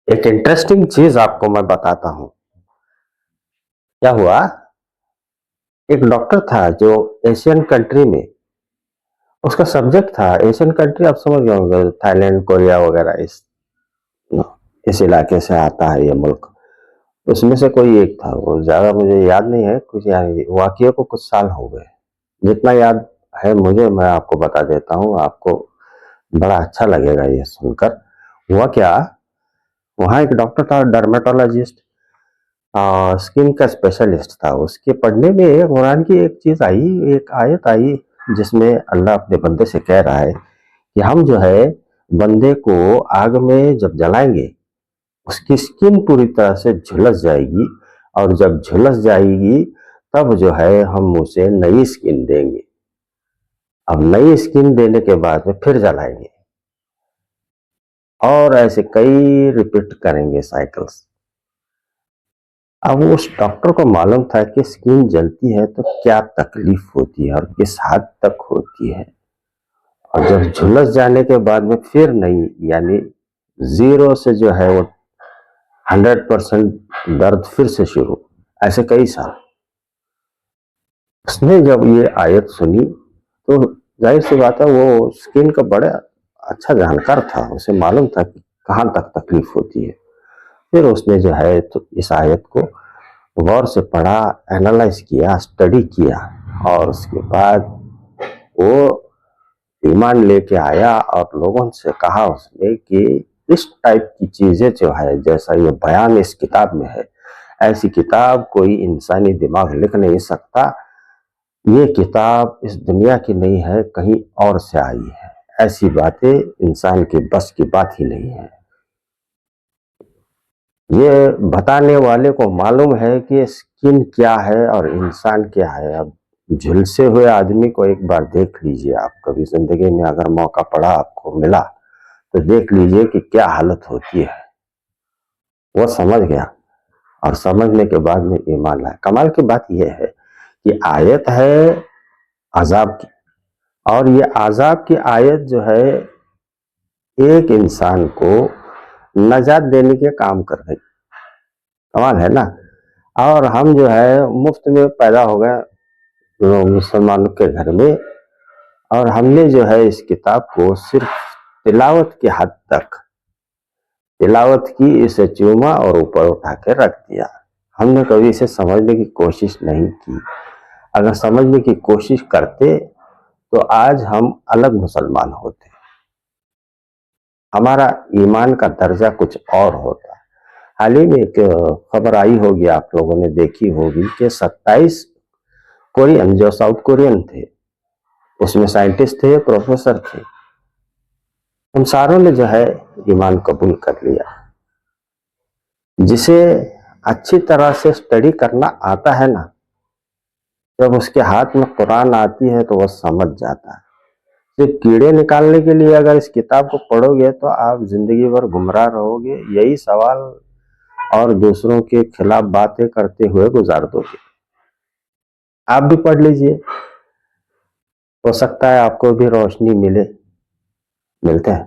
एक इंटरेस्टिंग चीज आपको मैं बताता हूँ। क्या हुआ, एक डॉक्टर था जो एशियन कंट्री में, उसका सब्जेक्ट था एशियन कंट्री। आप समझ गए होंगे, थाईलैंड, कोरिया वगैरह, इस इलाके से आता है ये मुल्क। उसमें से कोई एक था, वो ज्यादा मुझे याद नहीं है, कुछ वाकये को कुछ साल हो गए। जितना याद है मुझे, मैं आपको बता देता हूँ, आपको बड़ा अच्छा लगेगा ये सुनकर। हुआ क्या, वहाँ एक डॉक्टर था, डर्मेटोलॉजिस्ट, स्किन का स्पेशलिस्ट था। उसके पढ़ने में कुरान की एक चीज आई, एक आयत आई, जिसमें अल्लाह अपने बंदे से कह रहा है कि हम जो है बंदे को आग में जब जलाएंगे, उसकी स्किन पूरी तरह से झुलस जाएगी, और जब झुलस जाएगी तब जो है हम उसे नई स्किन देंगे। अब नई स्किन देने के बाद में फिर जलाएंगे, और ऐसे कई रिपीट करेंगे साइकिल्स। अब उस डॉक्टर को मालूम था कि स्किन जलती है तो क्या तकलीफ होती है और किस हद तक होती है, और जब झुलस जाने के बाद में फिर नहीं, यानी जीरो से जो है वो 100% दर्द फिर से शुरू, ऐसे कई साल। उसने जब ये आयत सुनी तो जाहिर सी बात है, वो स्किन का बड़ा अच्छा जानकार था, उसे मालूम था कि कहाँ तक तकलीफ होती है। फिर उसने जो है तो इस आयत को गौर से पढ़ा, एनालाइज किया, स्टडी किया, और उसके बाद वो ईमान लेके आया और लोगों से कहा उसने कि इस टाइप की चीजें जो है, जैसा ये बयान इस किताब में है, ऐसी किताब कोई इंसानी दिमाग लिख नहीं सकता। ये किताब इस दुनिया की नहीं है, कहीं और से आई है। ऐसी बातें इंसान की बस की बात ही नहीं है। ये बताने वाले को मालूम है कि स्किन क्या है और इंसान क्या है। अब झुलसे हुए आदमी को एक बार देख लीजिए, आप कभी जिंदगी में अगर मौका पड़ा, आपको मिला, तो देख लीजिए कि क्या हालत होती है। वो समझ गया, और समझने के बाद में ईमान लाया। कमाल की बात यह है कि आयत है अजाब की, और ये अजाब की आयत जो है एक इंसान को नजात देने के काम कर रही। कमाल है ना। और हम जो है मुफ्त में पैदा हो गए मुसलमानों के घर में, और हमने जो है इस किताब को सिर्फ तिलावत की हद तक तिलावत की, इसे चूमा और ऊपर उठा के रख दिया। हमने कभी इसे समझने की कोशिश नहीं की। अगर समझने की कोशिश करते तो आज हम अलग मुसलमान होते, हमारा ईमान का दर्जा कुछ और होता। हाल ही में एक खबर आई होगी, आप लोगों ने देखी होगी कि 27 कोरियन, जो साउथ कोरियन थे, उसमें साइंटिस्ट थे, प्रोफेसर थे, उन सारों ने जो है ईमान कबूल कर लिया। जिसे अच्छी तरह से स्टडी करना आता है ना, जब उसके हाथ में कुरान आती है तो वह समझ जाता है। सिर्फ कीड़े निकालने के लिए अगर इस किताब को पढ़ोगे तो आप जिंदगी भर गुमराह रहोगे, यही सवाल और दूसरों के खिलाफ बातें करते हुए गुजार दोगे। आप भी पढ़ लीजिए, हो सकता है आपको भी रोशनी मिले। मिलते हैं।